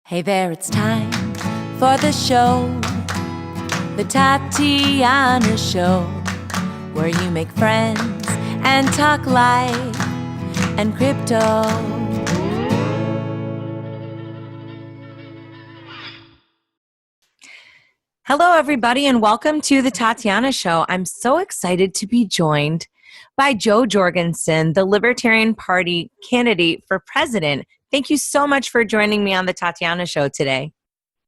Hey there, it's time for the show, the Tatiana Show, where you make friends and talk life and crypto. Hello, everybody, and welcome to the Tatiana Show. I'm so excited to be joined by Jorgensen, the Libertarian Party candidate for president. Thank you so much for joining me on the Tatiana Show today.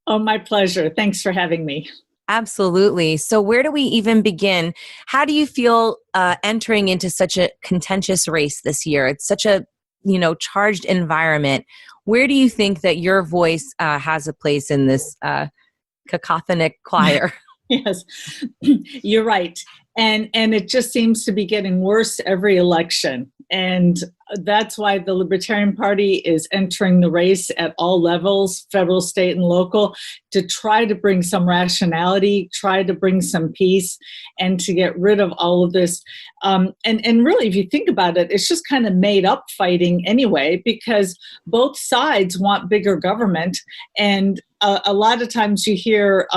Oh, my pleasure. Thanks for having me. Absolutely. So where do we even begin? How do you feel entering into such a contentious race this year? It's such a, charged environment. Where do you think that your voice has a place in this cacophonic choir? Yes, you're right. And it just seems to be getting worse every election. And that's why the Libertarian Party is entering the race at all levels, federal, state, and local, to try to bring some rationality, try to bring some peace, and to get rid of all of this. And really, if you think about it, it's just kind of made up fighting anyway, because both sides want bigger government. And a lot of times you hear,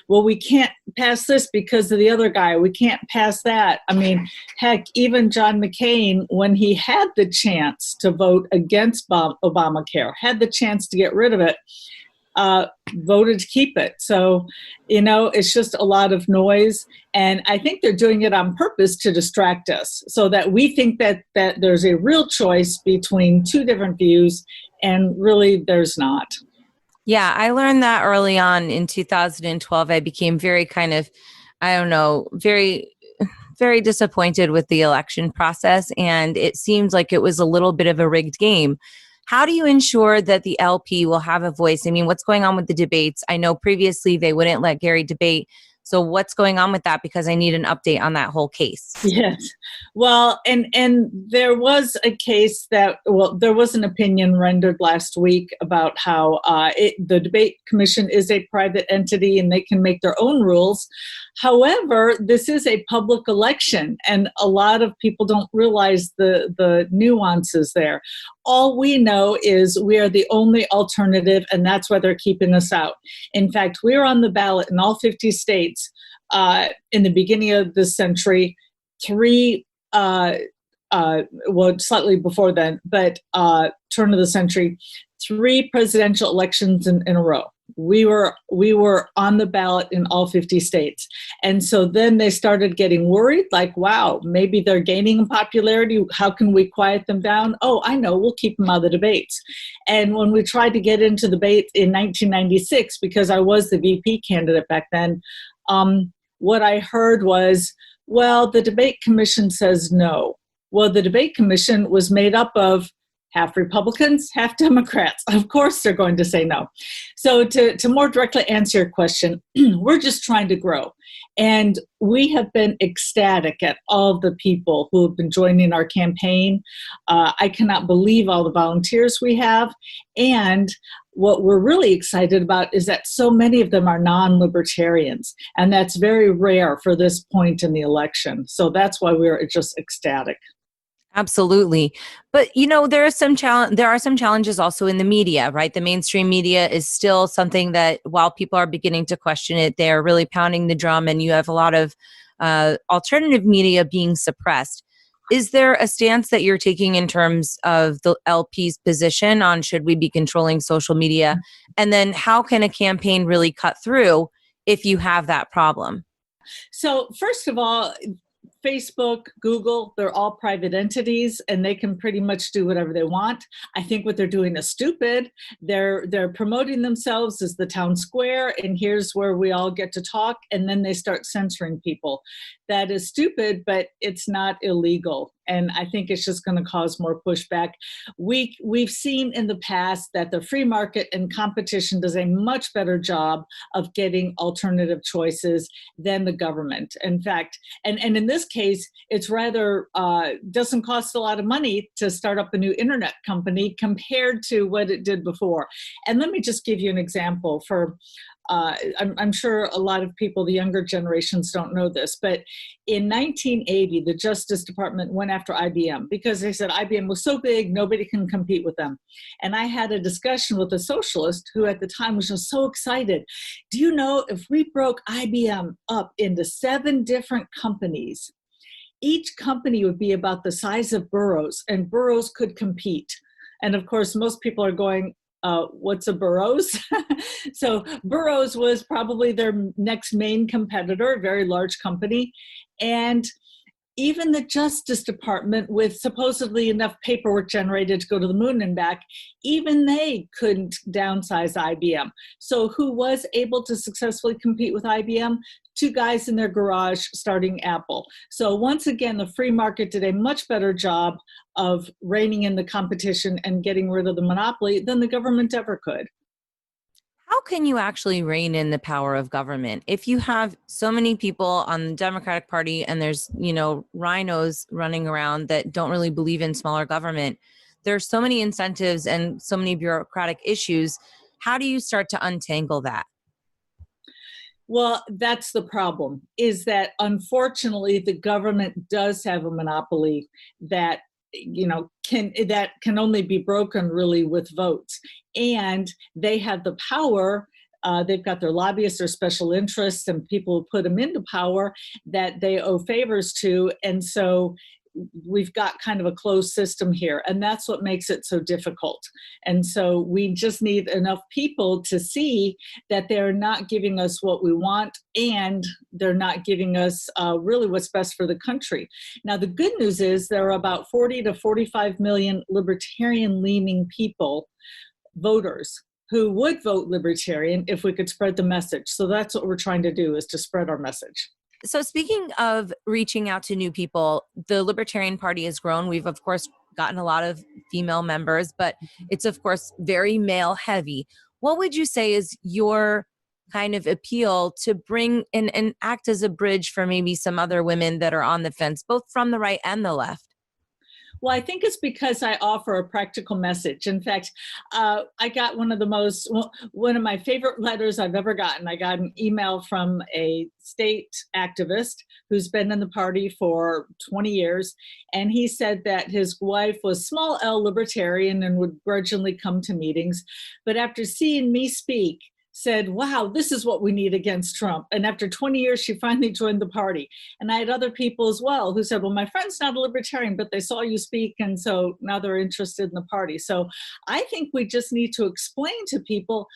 well, we can't pass this because of the other guy. We can't pass that. I mean, heck, even John McCain, when he had the chance to vote against Obamacare, had the chance to get rid of it, voted to keep it. So, it's just a lot of noise. And I think they're doing it on purpose to distract us so that we think that there's a real choice between two different views, and really there's not. Yeah, I learned that early on in 2012. I became very very disappointed with the election process. And it seems like it was a little bit of a rigged game. How do you ensure that the LP will have a voice? I mean, what's going on with the debates? I know previously they wouldn't let Gary debate. So what's going on with that? Because I need an update on that whole case. Yes. Well, and there was a case there was an opinion rendered last week about how the debate commission is a private entity and they can make their own rules. However, this is a public election, and a lot of people don't realize the nuances there. All we know is we are the only alternative, and that's why they're keeping us out. In fact, we were on the ballot in all 50 states in the beginning of this century, slightly before then, but turn of the century, 3 presidential elections in a row. We were on the ballot in all 50 states. And so then they started getting worried, like, wow, maybe they're gaining in popularity. How can we quiet them down? Oh, I know, we'll keep them out of the debates. And when we tried to get into debate in 1996, because I was the VP candidate back then, what I heard was, well, the debate commission says no. Well, the debate commission was made up of half Republicans, half Democrats. Of course, they're going to say no. So to more directly answer your question, we're just trying to grow. And we have been ecstatic at all the people who have been joining our campaign. I cannot believe all the volunteers we have. And what we're really excited about is that so many of them are non-libertarians. And that's very rare for this point in the election. So that's why we're just ecstatic. Absolutely. But, there are some challenges also in the media, right? The mainstream media is still something that while people are beginning to question it, they are really pounding the drum, and you have a lot of alternative media being suppressed. Is there a stance that you're taking in terms of the LP's position on should we be controlling social media? And then how can a campaign really cut through if you have that problem? So first of all, Facebook, Google, they're all private entities and they can pretty much do whatever they want. I think what they're doing is stupid. They're promoting themselves as the town square and here's where we all get to talk, and then they start censoring people. That is stupid, but it's not illegal. And I think it's just going to cause more pushback. We've seen in the past that the free market and competition does a much better job of getting alternative choices than the government. In fact, and in this case, it's rather doesn't cost a lot of money to start up a new internet company compared to what it did before. And let me just give you an example. For I'm sure a lot of people, the younger generations, don't know this, but in 1980, the Justice Department went after IBM because they said IBM was so big, nobody can compete with them. And I had a discussion with a socialist who at the time was just so excited. Do you know, if we broke IBM up into 7 different companies, each company would be about the size of boroughs, and boroughs could compete. And of course, most people are going, what's a boroughs? So Burroughs was probably their next main competitor, a very large company. And even the Justice Department, with supposedly enough paperwork generated to go to the moon and back, even they couldn't downsize IBM. So who was able to successfully compete with IBM? 2 guys in their garage starting Apple. So once again, the free market did a much better job of reining in the competition and getting rid of the monopoly than the government ever could. How can you actually rein in the power of government if you have so many people on the Democratic Party and there's, rhinos running around that don't really believe in smaller government? There's so many incentives and so many bureaucratic issues. How do you start to untangle that? Well, that's the problem, is that unfortunately the government does have a monopoly that can only be broken really with votes. And they have the power. They've got their lobbyists or special interests and people who put them into power that they owe favors to. And so we've got kind of a closed system here, and that's what makes it so difficult. And so we just need enough people to see that they're not giving us what we want, and they're not giving us really what's best for the country. Now, the good news is there are about 40 to 45 million libertarian-leaning people, voters, who would vote libertarian if we could spread the message. So that's what we're trying to do, is to spread our message. So speaking of reaching out to new people, the Libertarian Party has grown. We've, of course, gotten a lot of female members, but it's, of course, very male heavy. What would you say is your kind of appeal to bring in and act as a bridge for maybe some other women that are on the fence, both from the right and the left? Well, I think it's because I offer a practical message. In fact, I got one of my favorite letters I've ever gotten. I got an email from a state activist who's been in the party for 20 years. And he said that his wife was small L libertarian and would grudgingly come to meetings. But after seeing me speak, said, wow, this is what we need against Trump. And after 20 years, she finally joined the party. And I had other people as well who said, well, my friend's not a libertarian, but they saw you speak. And so now they're interested in the party. So I think we just need to explain to people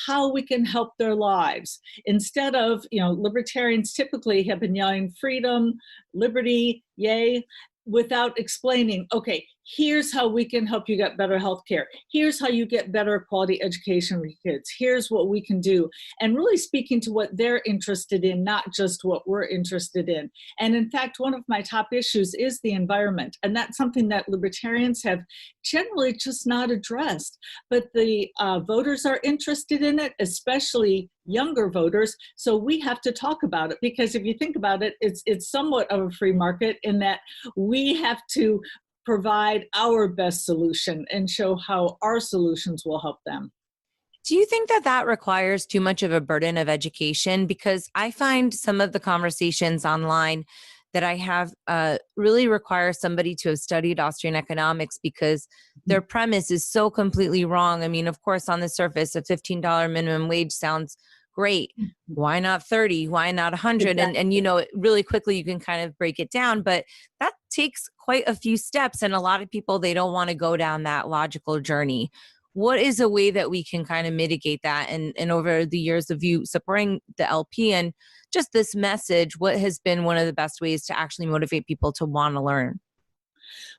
how we can help their lives. Instead of, libertarians typically have been yelling freedom, liberty, yay, without explaining, okay, here's how we can help you get better health care. Here's how you get better quality education for your kids. Here's what we can do. And really speaking to what they're interested in, not just what we're interested in. And in fact, one of my top issues is the environment. And that's something that libertarians have generally just not addressed. But the voters are interested in it, especially younger voters. So we have to talk about it, because if you think about it, it's somewhat of a free market in that we have to provide our best solution and show how our solutions will help them. Do you think that that requires too much of a burden of education? Because I find some of the conversations online that I have really require somebody to have studied Austrian economics, because their premise is so completely wrong. I mean, of course, on the surface, a $15 minimum wage sounds great. Why not 30? Why not 100? Exactly. And really quickly you can kind of break it down, but that takes quite a few steps. And a lot of people, they don't want to go down that logical journey. What is a way that we can kind of mitigate that? And over the years of you supporting the LP and just this message, what has been one of the best ways to actually motivate people to want to learn?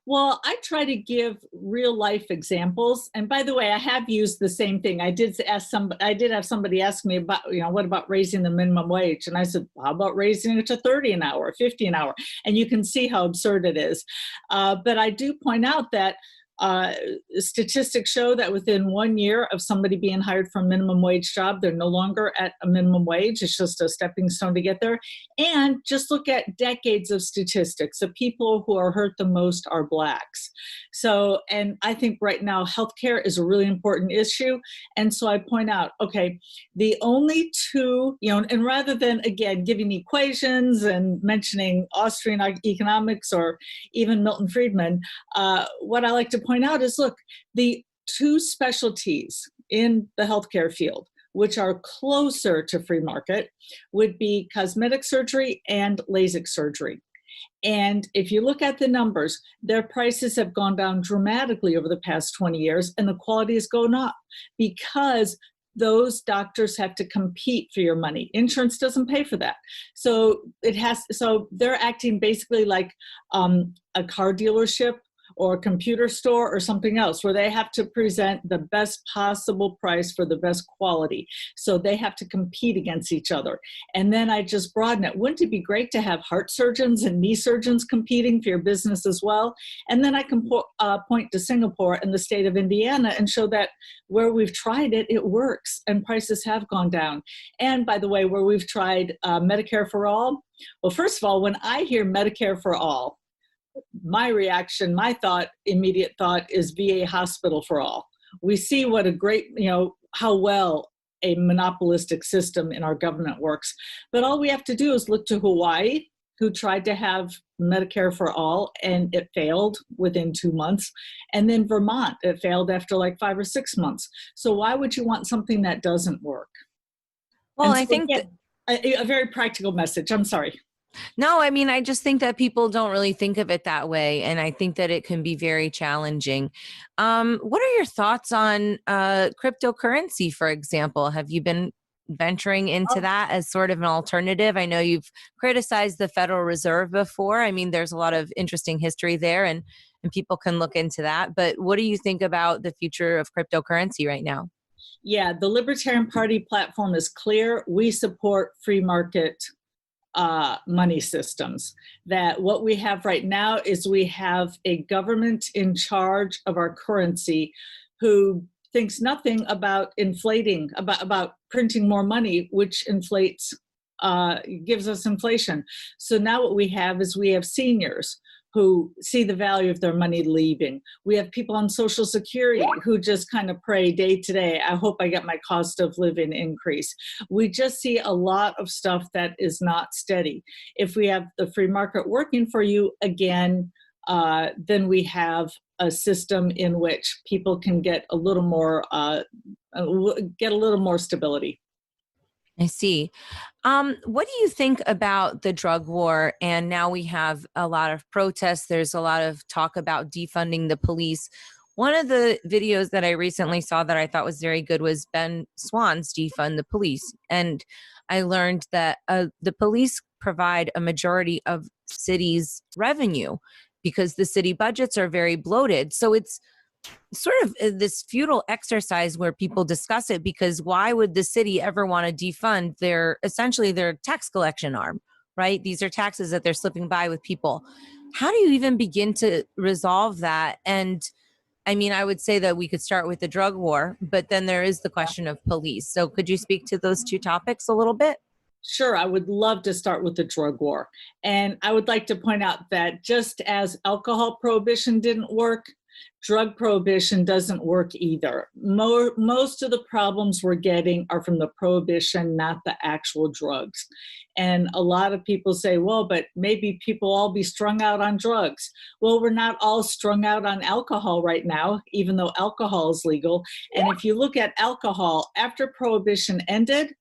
Well, I try to give real life examples. And by the way, I have used the same thing. I did have somebody ask me about, what about raising the minimum wage? And I said, how about raising it to 30 an hour, 50 an hour? And you can see how absurd it is. But I do point out that Uh, Statistics show that within 1 year of somebody being hired for a minimum wage job, they're no longer at a minimum wage. It's just a stepping stone to get there. And just look at decades of statistics. The people who are hurt the most are Blacks. So, and I think right now healthcare is a really important issue. And so I point out, okay, the only two, and rather than, again, giving equations and mentioning Austrian economics or even Milton Friedman, what I like to point out is, look, the two specialties in the healthcare field, which are closer to free market, would be cosmetic surgery and LASIK surgery. And if you look at the numbers, their prices have gone down dramatically over the past 20 years, and the quality has gone up because those doctors have to compete for your money. Insurance doesn't pay for that. So they're acting basically like a car dealership or a computer store or something else, where they have to present the best possible price for the best quality. So they have to compete against each other. And then I just broaden it. Wouldn't it be great to have heart surgeons and knee surgeons competing for your business as well? And then I can point to Singapore and the state of Indiana and show that where we've tried it, it works, and prices have gone down. And by the way, where we've tried Medicare for all, well, first of all, when I hear Medicare for all, my reaction, immediate thought is VA hospital for all. We see what a great, how well a monopolistic system in our government works. But all we have to do is look to Hawaii, who tried to have Medicare for all, and it failed within 2 months. And then Vermont, it failed after like 5 or 6 months. So why would you want something that doesn't work? Well, so I think a very practical message. I'm sorry. No, I mean, I just think that people don't really think of it that way. And I think that it can be very challenging. What are your thoughts on cryptocurrency, for example? Have you been venturing into that as sort of an alternative? I know you've criticized the Federal Reserve before. I mean, there's a lot of interesting history there, and people can look into that. But what do you think about the future of cryptocurrency right now? Yeah, the Libertarian Party platform is clear. We support free market money systems. That what we have right now is we have a government in charge of our currency who thinks nothing about inflating, about printing more money, which inflates, gives us inflation. So now what we have is we have seniors who see the value of their money leaving. We have people on Social Security who just kind of pray day to day, I hope I get my cost of living increase. We just see a lot of stuff that is not steady. If we have the free market working for you again, then we have a system in which people can get a little more stability. I see. What do you think about the drug war? And now we have a lot of protests. There's a lot of talk about defunding the police. One of the videos that I recently saw that I thought was very good was Ben Swan's Defund the Police. And I learned that the police provide a majority of cities' revenue because the city budgets are very bloated. So it's sort of this futile exercise where people discuss it, because why would the city ever want to defund their tax collection arm, right? These are taxes that they're slipping by with people. How do you even begin to resolve that? And I mean, I would say that we could start with the drug war, but then there is the question of police. So could you speak to those two topics a little bit? Sure, I would love to start with the drug war. And I would like to point out that just as alcohol prohibition didn't work, drug prohibition doesn't work either. Most of the problems we're getting are from the prohibition, not the actual drugs. And a lot of people say, well, but maybe people all be strung out on drugs. Well, we're not all strung out on alcohol right now, even though alcohol is legal. And if you look at alcohol, after prohibition ended,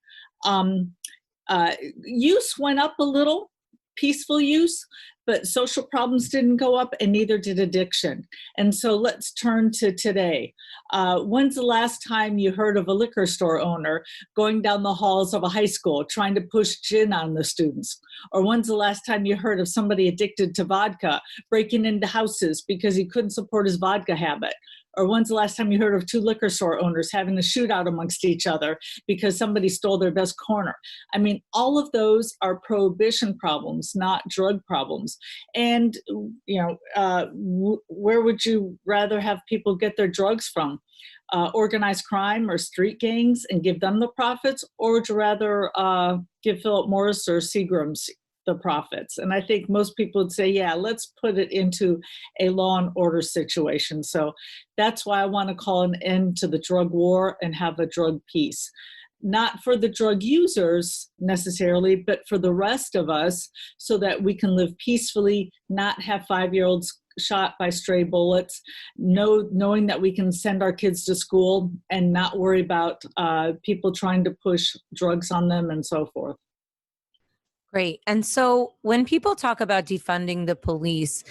use went up a little, peaceful use, but social problems didn't go up, and neither did addiction. And so let's turn to today. When's the last time you heard of a liquor store owner going down the halls of a high school trying to push gin on the students? Or when's the last time you heard of somebody addicted to vodka breaking into houses because he couldn't support his vodka habit? Or when's the last time you heard of two liquor store owners having a shootout amongst each other because somebody stole their best corner? I mean, all of those are prohibition problems, not drug problems. And, where would you rather have people get their drugs from? Organized crime or street gangs and give them the profits? Or would you rather give Philip Morris or Seagram's the profits? And I think most people would say, yeah, let's put it into a law and order situation. So that's why I want to call an end to the drug war and have a drug peace. Not for the drug users necessarily, but for the rest of us, so that we can live peacefully, not have 5-year-olds shot by stray bullets, knowing that we can send our kids to school and not worry about people trying to push drugs on them and so forth. Great. And so when people talk about defunding the police,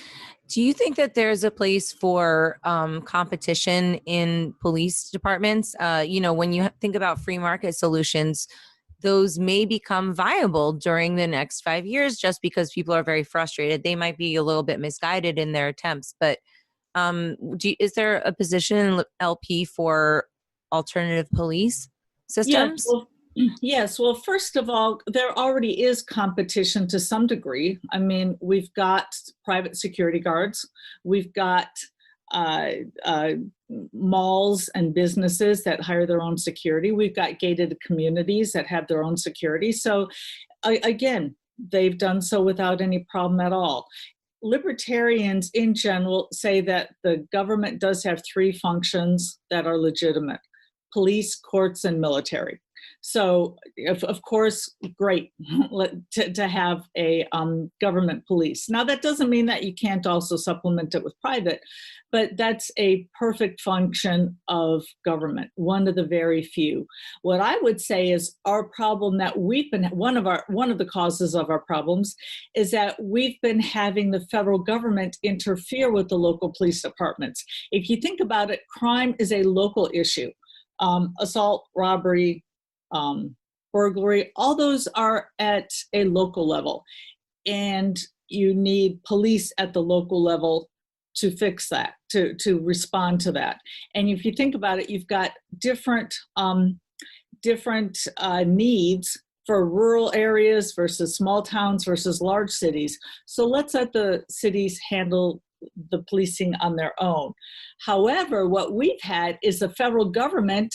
do you think that there's a place for competition in police departments? When you think about free market solutions, those may become viable during the next 5 years just because people are very frustrated. They might be a little bit misguided in their attempts. But is there a position in LP for alternative police systems? Yes. Well, first of all, there already is competition to some degree. I mean, we've got private security guards. We've got malls and businesses that hire their own security. We've got gated communities that have their own security. So again, they've done so without any problem at all. Libertarians in general say that the government does have 3 functions that are legitimate: police, courts, and military. So, of course, great to have a government police. Now, that doesn't mean that you can't also supplement it with private, but that's a perfect function of government, one of the very few. What I would say is our problem that one of the causes of our problems is that we've been having the federal government interfere with the local police departments. If you think about it, crime is a local issue. Assault, robbery, burglary, all those are at a local level. And you need police at the local level to fix that, to respond to that. And if you think about it, you've got different needs for rural areas versus small towns versus large cities. So let's let the cities handle the policing on their own. However, what we've had is the federal government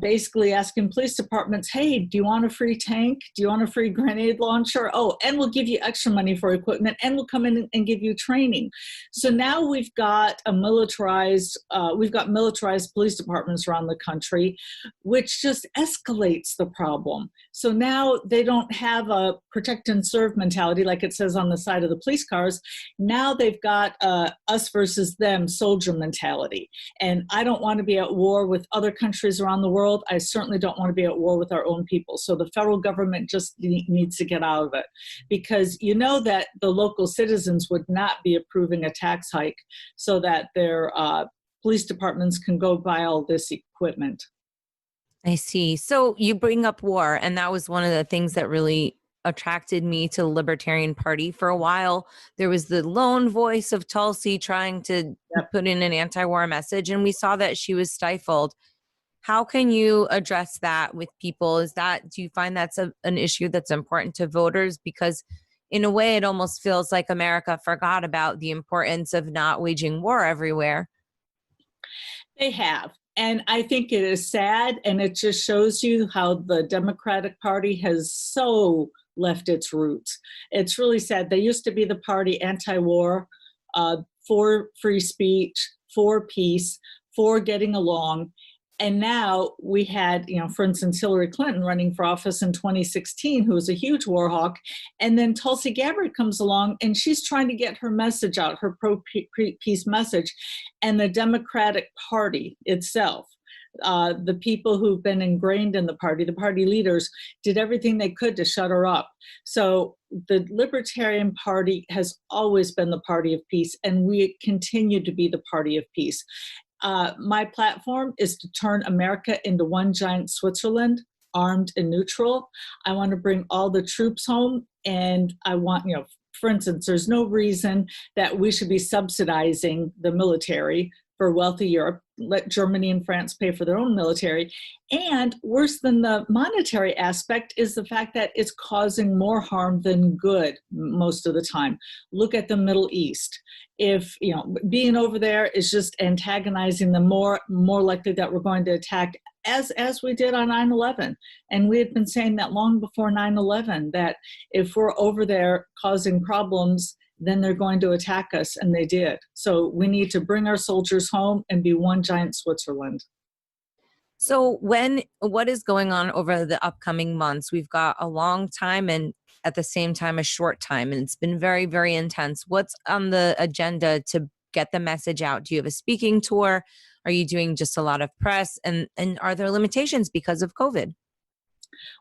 basically asking police departments, hey, do you want a free tank? Do you want a free grenade launcher? Oh, and we'll give you extra money for equipment, and we'll come in and give you training. So now we've got militarized police departments around the country, which just escalates the problem. So now they don't have a protect and serve mentality like it says on the side of the police cars. Now they've got us versus them soldier mentality. And I don't want to be at war with other countries around the world. I certainly don't want to be at war with our own people. So the federal government just needs to get out of it, because you know that the local citizens would not be approving a tax hike so that their police departments can go buy all this equipment. I see. So you bring up war, and that was one of the things that really attracted me to the Libertarian Party. For a while, there was the lone voice of Tulsi trying to put in an anti-war message, and we saw that she was stifled. How can you address that with people? Do you find that's an issue that's important to voters? Because in a way, it almost feels like America forgot about the importance of not waging war everywhere. They have. And I think it is sad, and it just shows you how the Democratic Party has so left its roots. It's really sad. They used to be the party anti-war, for free speech, for peace, for getting along. And now we had, for instance, Hillary Clinton running for office in 2016, who was a huge war hawk. And then Tulsi Gabbard comes along, and she's trying to get her message out, her pro-peace message. And the Democratic Party itself, the people who've been ingrained in the party leaders, did everything they could to shut her up. So the Libertarian Party has always been the party of peace, and we continue to be the party of peace. My platform is to turn America into one giant Switzerland, armed and neutral. I want to bring all the troops home, and I want, for instance, there's no reason that we should be subsidizing the military for wealthy Europe, let Germany and France pay for their own military. And worse than the monetary aspect is the fact that it's causing more harm than good most of the time. Look at the Middle East. If, being over there is just antagonizing them more likely that we're going to attack as we did on 9/11. And we had been saying that long before 9/11, that if we're over there causing problems, then they're going to attack us, and they did. So we need to bring our soldiers home and be one giant Switzerland. So what is going on over the upcoming months? We've got a long time and at the same time a short time, and it's been very, very intense. What's on the agenda to get the message out? Do you have a speaking tour? Are you doing just a lot of press? And are there limitations because of COVID?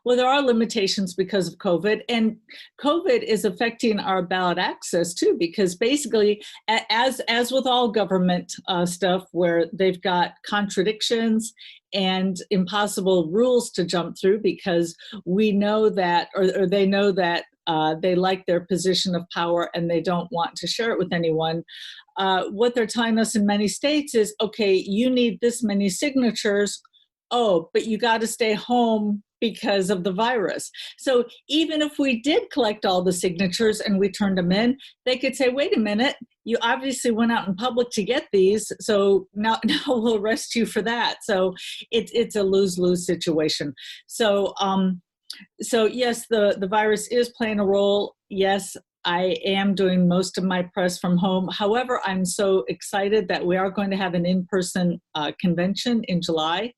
Well, there are limitations because of COVID, and COVID is affecting our ballot access too, because basically, as with all government stuff where they've got contradictions and impossible rules to jump through, because we know that, or they know that they like their position of power and they don't want to share it with anyone. What they're telling us in many states is, okay, you need this many signatures. Oh, but you got to stay home because of the virus. So even if we did collect all the signatures and we turned them in, they could say, wait a minute, you obviously went out in public to get these, so now we'll arrest you for that. So it's a lose-lose situation. So yes, the virus is playing a role. Yes, I am doing most of my press from home. However, I'm so excited that we are going to have an in-person convention in July.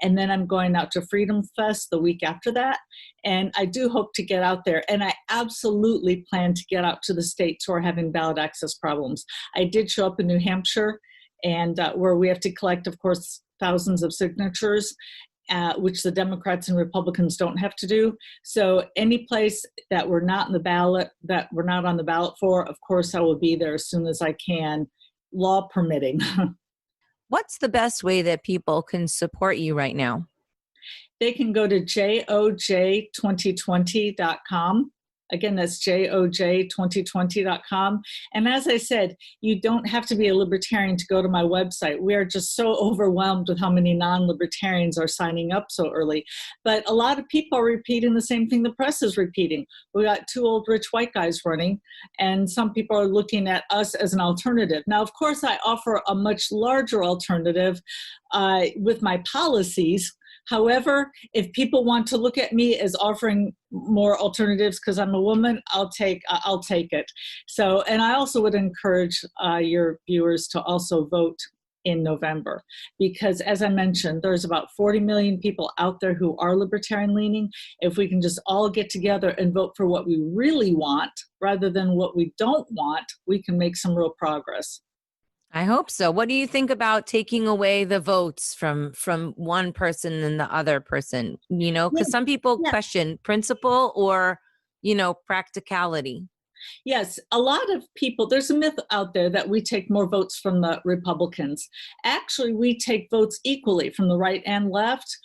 And then I'm going out to Freedom Fest the week after that. And I do hope to get out there. And I absolutely plan to get out to the states who are having ballot access problems. I did show up in New Hampshire, and where we have to collect, of course, thousands of signatures, which the Democrats and Republicans don't have to do. So any place that we're not on the ballot for, of course, I will be there as soon as I can, law permitting. What's the best way that people can support you right now? They can go to joj2020.com. Again, that's joj2020.com. And as I said, you don't have to be a libertarian to go to my website. We are just so overwhelmed with how many non-libertarians are signing up so early. But a lot of people are repeating the same thing the press is repeating. We got two old rich white guys running, and some people are looking at us as an alternative. Now, of course, I offer a much larger alternative with my policies. However, if people want to look at me as offering more alternatives because I'm a woman, I'll take it. So, and I also would encourage your viewers to also vote in November, because as I mentioned, there's about 40 million people out there who are libertarian leaning. If we can just all get together and vote for what we really want rather than what we don't want, we can make some real progress. I hope so. What do you think about taking away the votes from one person and the other person? Because some people question principle or, practicality. Yes, a lot of people, there's a myth out there that we take more votes from the Republicans. Actually, we take votes equally from the right and left.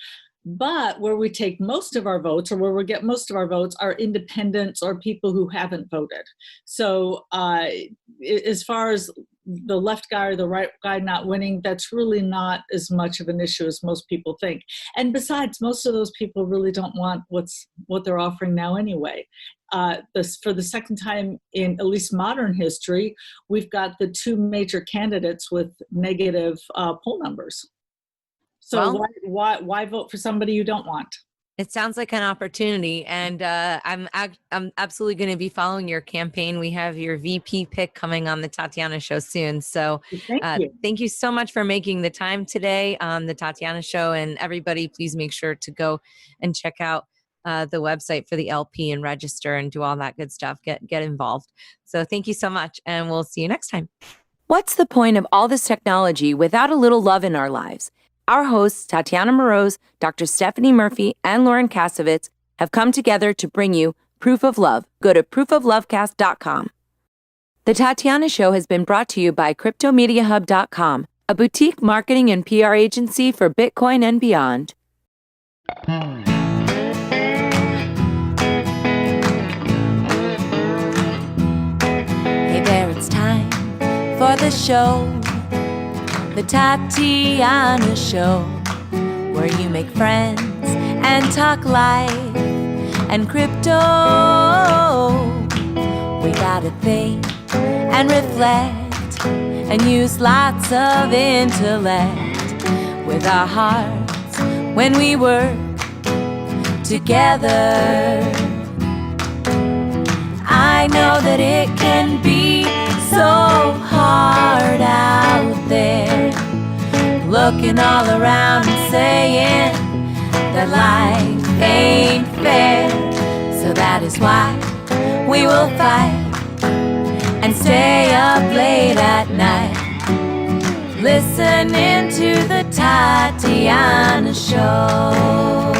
But where we take most of our votes, or where we get most of our votes, are independents or people who haven't voted. So as far as the left guy or the right guy not winning, that's really not as much of an issue as most people think. And besides, most of those people really don't want what they're offering now anyway. For the second time in at least modern history, we've got the two major candidates with negative poll numbers. So why vote for somebody you don't want? It sounds like an opportunity, and I'm absolutely going to be following your campaign. We have your VP pick coming on the Tatiana Show soon. So thank you so much for making the time today on the Tatiana Show. And everybody, please make sure to go and check out the website for the LP and register and do all that good stuff. Get involved. So thank you so much, and we'll see you next time. What's the point of all this technology without a little love in our lives? Our hosts, Tatiana Moroz, Dr. Stephanie Murphy, and Lauren Kasovitz, have come together to bring you Proof of Love. Go to proofoflovecast.com. The Tatiana Show has been brought to you by CryptoMediaHub.com, a boutique marketing and PR agency for Bitcoin and beyond. Hey there, it's time for the show. The Tatiana Show, where you make friends and talk life and crypto. We gotta think and reflect and use lots of intellect with our hearts when we work together. I know that it can be so hard out there, looking all around and saying that life ain't fair. So that is why we will fight and stay up late at night, listening to the Tatiana Show.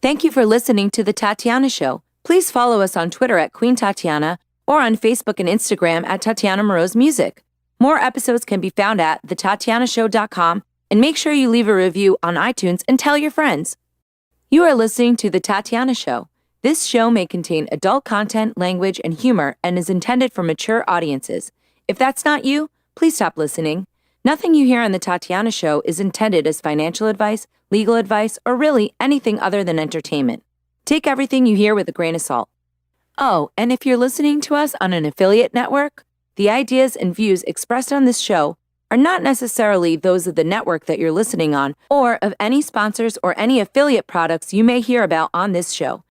Thank you for listening to The Tatiana Show. Please follow us on Twitter at Queen Tatiana or on Facebook and Instagram at Tatiana Moroz Music. More episodes can be found at thetatianashow.com, and make sure you leave a review on iTunes and tell your friends. You are listening to The Tatiana Show. This show may contain adult content, language, and humor and is intended for mature audiences. If that's not you, please stop listening. Nothing you hear on The Tatiana Show is intended as financial advice, legal advice, or really anything other than entertainment. Take everything you hear with a grain of salt. Oh, and if you're listening to us on an affiliate network, the ideas and views expressed on this show are not necessarily those of the network that you're listening on or of any sponsors or any affiliate products you may hear about on this show.